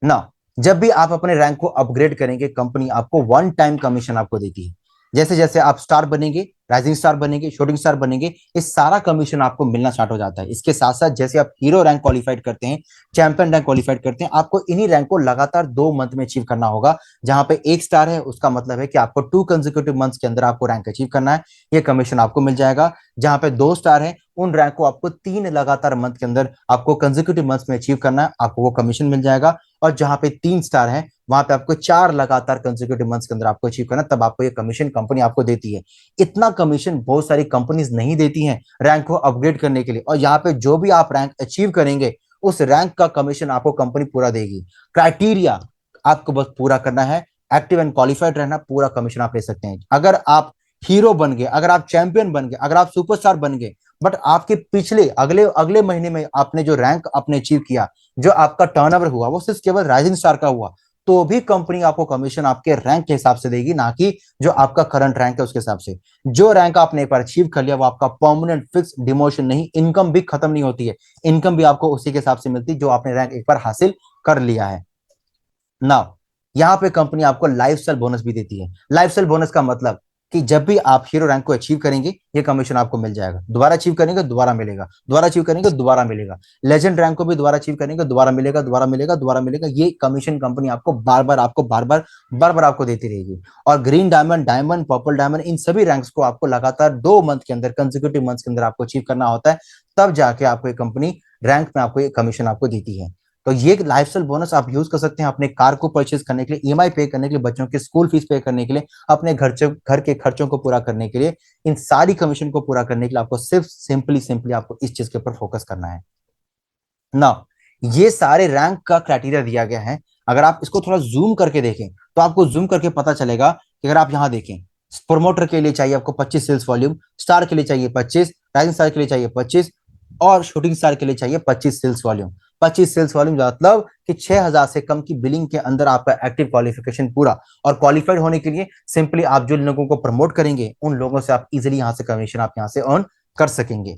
ना। जब भी आप अपने रैंक को अपग्रेड करेंगे, कंपनी आपको वन टाइम कमीशन आपको देती है। जैसे जैसे आप स्टार बनेंगे, राइजिंग स्टार बनेंगे, शूटिंग स्टार बनेंगे, ये सारा कमीशन आपको मिलना स्टार्ट हो जाता है। इसके साथ साथ जैसे आप हीरो रैंक क्वालिफाइड करते हैं, चैंपियन रैंक क्वालिफाइड करते हैं, आपको इन्हीं रैंक को लगातार 2 मंथ में अचीव करना होगा। जहां पे 1 स्टार है, उसका मतलब है कि आपको 2 कंसेक्यूटिव मंथ्स के अंदर आपको रैंक अचीव करना है, ये कमीशन आपको मिल जाएगा। जहां पे 2 स्टार है, उन रैंक को आपको 3 लगातार मंथ के अंदर आपको कंसेक्यूटिव मंथ्स में अचीव करना है, आपको वो कमीशन मिल जाएगा। और जहां पे 3 स्टार है, वहां पे आपको 4 लगातार कंसेक्यूटिव मंथ्स के अंदर आपको अचीव करना, तब आपको ये कमीशन कंपनी आपको देती है। इतना कमीशन बहुत सारी कंपनीज नहीं देती हैं रैंक को अपग्रेड करने के लिए, और यहाँ पे जो भी आप रैंक अचीव करेंगे, उस रैंक का कमीशन आपको कंपनी पूरा देगी। क्राइटेरिया आपको बस पूरा करना है, एक्टिव एंड क्वालिफाइड रहना, पूरा कमीशन आप ले सकते हैं। अगर आप हीरो बन गए, अगर आप चैंपियन बन गए, अगर आप सुपरस्टार बन गए, बट आपके पिछले अगले अगले महीने में आपने जो रैंक आपने अचीव किया, जो आपका टर्नओवर हुआ, वो सिर्फ केवल राइजिंग स्टार का हुआ, तो भी कंपनी आपको कमीशन आपके रैंक के हिसाब से देगी, ना कि जो आपका करंट रैंक है उसके हिसाब से। जो रैंक आपने एक बार अचीव कर लिया, वो आपका परमानेंट फिक्स डिमोशन नहीं, इनकम भी खत्म नहीं होती है, इनकम भी आपको उसी के हिसाब से मिलती है जो आपने रैंक एक बार हासिल कर लिया है ना। यहाँ पे कंपनी आपको लाइफ स्टाइल बोनस भी देती है। लाइफ स्टाइल बोनस का मतलब कि जब भी आप हीरो रैंक को अचीव करेंगे, ये कमीशन आपको मिल जाएगा, दोबारा अचीव करेंगे दोबारा मिलेगा, दोबारा अचीव करेंगे दोबारा मिलेगा, लेजेंड रैंक को भी दोबारा अचीव करेंगे दोबारा मिलेगा, दोबारा मिलेगा, दोबारा मिलेगा। ये कमीशन कंपनी आपको बार बार आपको देती रहेगी। और green diamond, diamond, purple diamond, इन सभी रैंक्स को आपको लगातार 2 मंथ के अंदर, कंसेक्यूटिव मंथ्स के अंदर आपको अचीव करना होता है, तब जाके आपको ये कंपनी रैंक में आपको ये कमीशन आपको देती है। तो ये लाइफस्टाइल बोनस आप यूज कर सकते हैं अपने कार को परचेज करने के लिए, ईएमआई पे करने के लिए, बच्चों के स्कूल फीस पे करने के लिए, अपने घर के खर्चों को पूरा करने के लिए, इन सारी कमीशन को पूरा करने के लिए आपको सिर्फ सिंपली सिंपली आपको इस चीज के ऊपर फोकस करना है ना। ये सारे रैंक का क्राइटेरिया दिया गया है। अगर आप इसको थोड़ा जूम करके देखें, तो आपको जूम करके पता चलेगा कि अगर आप यहां देखें, प्रोमोटर के लिए चाहिए आपको 25 सेल्स वॉल्यूम, स्टार के लिए चाहिए 25, राइजिंग स्टार के लिए चाहिए 25, और शूटिंग स्टार के लिए चाहिए 25 सेल्स वॉल्यूम। 25 सेल्स वॉल्यूम मतलब कि 6000 से कम की बिलिंग के अंदर आपका एक्टिव क्वालिफिकेशन पूरा। और क्वालिफाइड होने के लिए सिंपली आप जो लोगों को प्रमोट करेंगे, उन लोगों से आप इजीली यहां से कमीशन आप यहां से अर्न कर सकेंगे।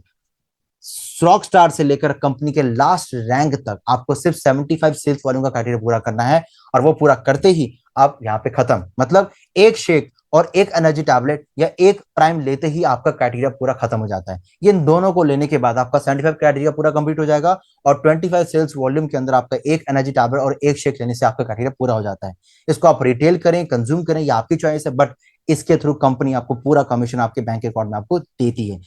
रॉक स्टार से लेकर कंपनी के लास्ट रैंक तक आपको सिर्फ 75 सेल्स वॉल्यूम का क्राइटेरिया पूरा करना है, और वो पूरा करते ही आप यहाँ पे खत्म। मतलब एक शेक और एक एनर्जी टैबलेट या एक प्राइम लेते ही आपका क्राइटेरिया पूरा खत्म हो जाता है। ये इन दोनों को लेने के बाद आपका 75 क्राइटेरिया पूरा कंप्लीट हो जाएगा, और 25 सेल्स वॉल्यूम के अंदर आपका एक एनर्जी टैबलेट और एक शेक लेने से आपका क्राइटेरिया पूरा हो जाता है। इसको आप रिटेल करें, कंज्यूम करें, या आपकी चॉइस है, बट इसके थ्रू कंपनी आपको पूरा कमीशन आपके बैंक अकाउंट में आपको देती है।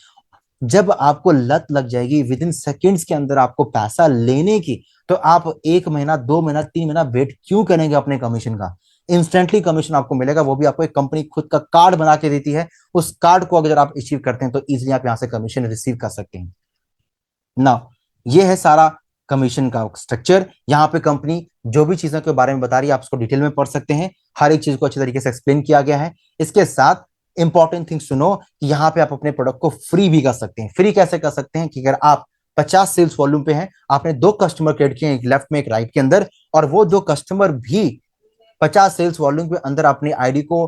जब आपको लत लग जाएगी विद इन सेकेंड्स के अंदर आपको पैसा लेने की, तो आप 1 महीना, 2 महीना, 3 महीना वेट क्यों करेंगे अपने कमीशन का? इंस्टेंटली कमीशन आपको मिलेगा, वो भी आपको एक कंपनी खुद का कार्ड बना के देती है। उस कार्ड को अगर आप अचीव करते हैं तो इजीली आप यहां से कमीशन रिसीव कर सकते हैं ना। ये है सारा कमीशन का स्ट्रक्चर। यहाँ पे कंपनी जो भी चीजों के बारे में बता रही है आप उसको डिटेल में पढ़ सकते हैं, हर एक चीज को अच्छी तरीके से एक्सप्लेन किया गया है। इसके साथ इंपॉर्टेंट थिंग सुनो कि यहाँ पे आप अपने प्रोडक्ट को फ्री भी कर सकते हैं। फ्री कैसे कर सकते हैं कि अगर आप 50 सेल्स वॉल्यूम पे हैं, आपने 2 कस्टमर क्रिएट किए, एक लेफ्ट में एक राइट के अंदर, और वो 2 कस्टमर भी 50 सेल्स वॉल्यूम के अंदर अपनी आईडी को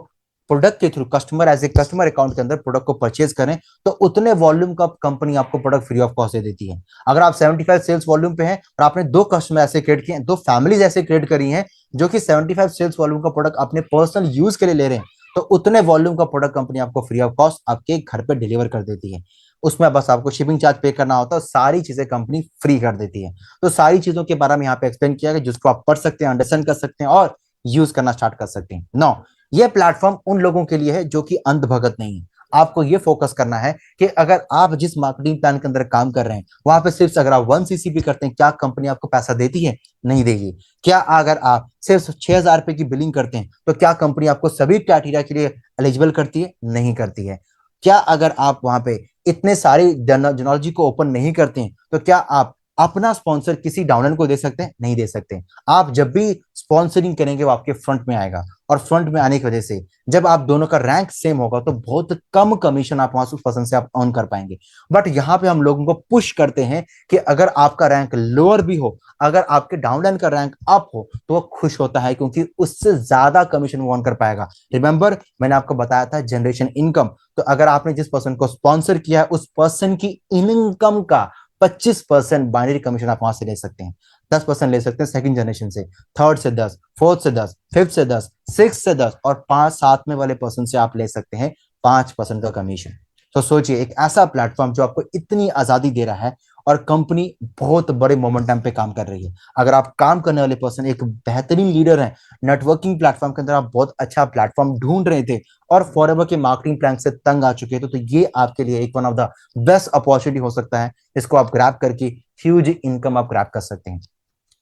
प्रोडक्ट के through customer as a customer account के अंदर प्रोडक्ट को परचेज करें, तो उतने वॉल्यूम का कंपनी आपको प्रोडक्ट फ्री ऑफ कॉस्ट दे देती है। अगर आप 75 सेल्स वॉल्यूम पे हैं और आपने 2 कस्टमर ऐसे क्रिएट किए हैं, 2 फैमिलीज ऐसे क्रिएट करी हैं जो कि 75 सेल्स वॉल्यूम का प्रोडक्ट अपने पर्सनल यूज के लिए ले रहे हैं, तो उतने वॉल्यूम का प्रोडक्ट कंपनी आपको फ्री ऑफ कॉस्ट आपके घर पे डिलीवर कर देती है। उसमें बस आपको शिपिंग चार्ज पे करना होता है, सारी चीजें कंपनी फ्री कर देती है। तो सारी चीजों के बारे में यहाँ पे एक्सप्लेन किया गया, जिसको आप पढ़ सकते हैं, अंडरस्टैंड कर सकते हैं और यूज करना स्टार्ट कर सकते हैं। नौ, ये प्लेटफॉर्म उन लोगों के लिए है जो कि अंधभगत नहीं है। आपको ये फोकस करना है कि अगर आप जिस मार्केटिंग प्लान के अंदर काम कर रहे हैं वहां पे सिर्फ अगर आप 1 CC भी करते हैं, क्या कंपनी आपको पैसा देती है? नहीं देगी। क्या अगर आप सिर्फ 6,000 रुपए की बिलिंग करते हैं तो क्या कंपनी आपको सभी क्राइटेरिया के लिए एलिजिबल करती है? नहीं करती है। क्या अगर आप वहां पे इतने सारी जनोलॉजी को ओपन नहीं करते हैं तो क्या आप अपना स्पॉन्सर किसी डाउनलाइन को दे सकते हैं? नहीं दे सकते। आप जब भी स्पॉन्सरिंग करेंगे वो आपके फ्रंट में आएगा, और फ्रंट में आने की वजह से जब आप दोनों का रैंक सेम होगा तो बहुत कम कमीशन आप वहां से पसंद से आप अर्न कर पाएंगे। बट यहाँ पे हम लोगों को पुश करते हैं कि अगर आपका रैंक लोअर भी हो, अगर आपके डाउनलाइन का रैंक अप हो, तो वो खुश होता है क्योंकि उससे ज्यादा कमीशन वो अर्न कर पाएगा। रिमेंबर मैंने आपको बताया था जनरेशन इनकम, तो अगर आपने जिस पर्सन को स्पॉन्सर किया है उस पर्सन की इनकम का 25% बाइनरी कमीशन आप वहां से ले सकते हैं। 10% ले सकते हैं सेकंड जनरेशन से, थर्ड से 10, फोर्थ से 10, फिफ्थ से 10, सिक्स से 10, और 5 7 में वाले पर्सन से आप ले सकते हैं 5% का कमीशन। तो सोचिए एक ऐसा प्लेटफॉर्म जो आपको इतनी आजादी दे रहा है, और कंपनी बहुत बड़े मोमेंटम पे काम कर रही है। अगर आप काम करने वाले पर्सन एक बेहतरीन लीडर हैं, नेटवर्किंग प्लेटफॉर्म के अंदर आप बहुत अच्छा प्लेटफॉर्म ढूंढ रहे थे और फॉरएवर के मार्केटिंग प्लान से तंग आ चुके थे, तो ये आपके लिए एक one of the best opportunity हो सकता है। इसको आप ग्रैब करके ह्यूज इनकम आप ग्रैब कर सकते हैं।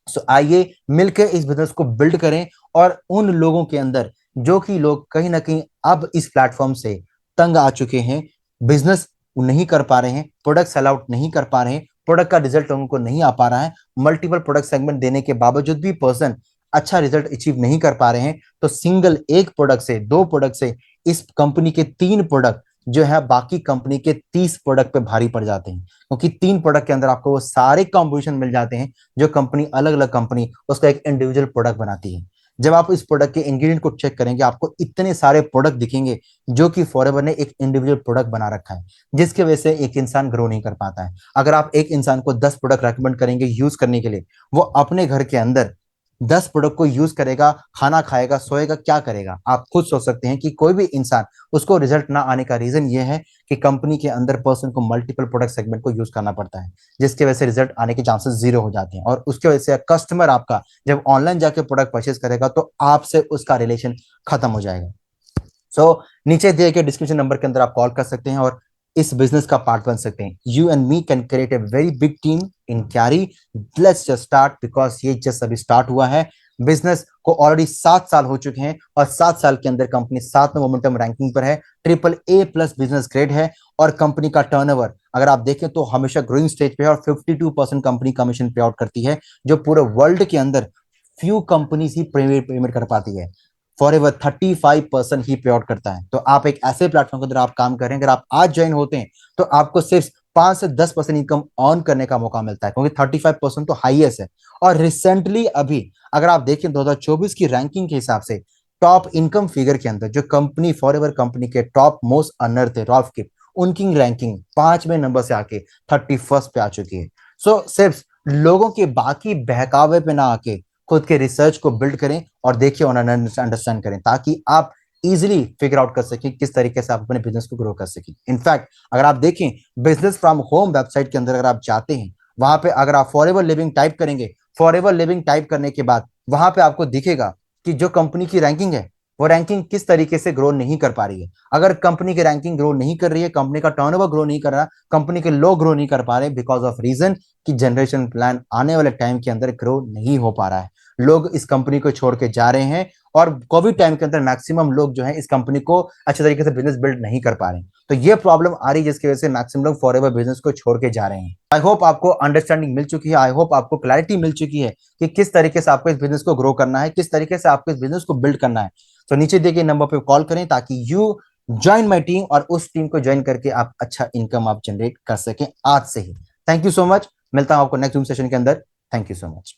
सो आइए मिलकर इस बिजनेस को बिल्ड करें, और उन लोगों के अंदर जो कि लोग कहीं ना कहीं अब इस प्लेटफॉर्म से तंग आ चुके हैं, बिजनेस नहीं कर पा रहे हैं, प्रोडक्ट सेल आउट नहीं कर पा रहे हैं, प्रोडक्ट का रिजल्ट लोगों को नहीं आ पा रहा है, मल्टीपल प्रोडक्ट सेगमेंट देने के बावजूद भी पर्सन अच्छा रिजल्ट अचीव नहीं कर पा रहे हैं, तो सिंगल एक प्रोडक्ट से, 2 प्रोडक्ट से इस कंपनी के 3 प्रोडक्ट जो है बाकी कंपनी के 30 प्रोडक्ट पे भारी पड़ जाते हैं, क्योंकि 3 प्रोडक्ट के अंदर आपको वो सारे कॉम्बिनेशन मिल जाते हैं जो कंपनी अलग अलग कंपनी उसका एक इंडिविजुअल प्रोडक्ट बनाती है। जब आप इस प्रोडक्ट के इंग्रेडिएंट को चेक करेंगे आपको इतने सारे प्रोडक्ट दिखेंगे जो कि फॉरएवर ने एक इंडिविजुअल प्रोडक्ट बना रखा है, जिसकी वजह से एक इंसान ग्रो नहीं कर पाता है। अगर आप एक इंसान को 10 प्रोडक्ट रेकमेंड करेंगे यूज करने के लिए, वो अपने घर के अंदर 10 प्रोडक्ट को यूज करेगा, खाना खाएगा, सोएगा, क्या करेगा? आप खुद सोच सकते हैं कि कोई भी इंसान उसको रिजल्ट ना आने का रीजन ये है कि कंपनी के अंदर पर्सन को मल्टीपल प्रोडक्ट सेगमेंट को यूज करना पड़ता है, जिसकी वजह से रिजल्ट आने के चांसेस 0 हो जाते हैं, और उसकी वजह से कस्टमर आपका जब ऑनलाइन जाके प्रोडक्ट परचेज करेगा तो आपसे उसका रिलेशन खत्म हो जाएगा। नीचे दिए गए डिस्क्रिप्शन नंबर के अंदर आप कॉल कर सकते हैं और इस बिजनेस का पार्ट बन सकते हैं। You and me can create a very big team in क्यारी। लेट्स जस्ट स्टार्ट, बिकॉज ये जस्ट अभी स्टार्ट हुआ है। बिजनेस को ऑलरेडी 7 साल हो चुके हैं, और 7 साल के अंदर कंपनी 7वें मोमेंटम रैंकिंग पर है, AAA+ बिजनेस ग्रेड है, और कंपनी का टर्नओवर अगर आप देखें तो हमेशा ग्रोइंग स्टेज पे है, और 52% कंपनी कमीशन पे आउट करती है, जो पूरे वर्ल्ड के अंदर फ्यू कंपनीज ही पेमेंट कर पाती है। फॉरएवर 35% ही पे आउट करता है। तो आप एक ऐसे प्लेटफॉर्म के अंदर आप काम कर रहे हैं, अगर आप आज ज्वाइन होते हैं तो आपको सिर्फ 5 से 10% इनकम ऑन करने का मौका मिलता है, क्योंकि 35% तो हाईएस्ट है। और रिसेंटली अभी अगर आप देखें 2024 की रैंकिंग के हिसाब से टॉप इनकम फिगर के अंदर जो कंपनी फॉरएवर कंपनी के टॉप मोस्ट अर्नर थे रॉल्फ किप, उनकी रैंकिंग 5वें नंबर से आके 31st पे आ चुकी है। सो सिर्फ लोगों के बाकी बहकावे पे ना आके खुद के रिसर्च को बिल्ड करें और देखिए और अंडरस्टैंड करें, ताकि आप इजिली फिगर आउट कर सकें किस तरीके से आप अपने बिजनेस को ग्रो कर सकें। इनफैक्ट अगर आप देखें बिजनेस फ्रॉम होम वेबसाइट के अंदर अगर आप जाते हैं, वहां पे अगर आप फॉरएवर लिविंग टाइप करेंगे, फॉरएवर लिविंग टाइप करने के बाद वहां पे आपको दिखेगा कि जो कंपनी की रैंकिंग है वो रैंकिंग किस तरीके से ग्रो नहीं कर पा रही है। अगर कंपनी की रैंकिंग ग्रो नहीं कर रही है, कंपनी का टर्नओवर ग्रो नहीं कर रहा, कंपनी के लोग ग्रो नहीं कर पा रहे, बिकॉज ऑफ रीजन कि जनरेशन प्लान आने वाले टाइम के अंदर ग्रो नहीं हो पा रहा है, लोग इस कंपनी को छोड़ के जा रहे हैं। और कोविड टाइम के अंदर मैक्सिमम लोग जो है इस कंपनी को अच्छे तरीके से बिजनेस बिल्ड नहीं कर पा रहे हैं। तो ये प्रॉब्लम आ रही है जिसकी वजह से मैक्सिमम लोग फॉरएवर बिजनेस को छोड़ के जा रहे हैं। आई होप आपको अंडरस्टैंडिंग मिल चुकी है, आई होप आपको क्लैरिटी मिल चुकी है कि किस तरीके से आपको इस बिजनेस को ग्रो करना है, किस तरीके से आपको इस बिजनेस को बिल्ड करना है। तो नीचे दिए गए नंबर पे कॉल करें ताकि यू ज्वाइन माई टीम और उस टीम को ज्वाइन करके आप अच्छा इनकम आप जनरेट कर सकें आज से ही। थैंक यू सो मच, मिलता हूं आपको नेक्स्ट जूम सेशन के अंदर। Thank you so much.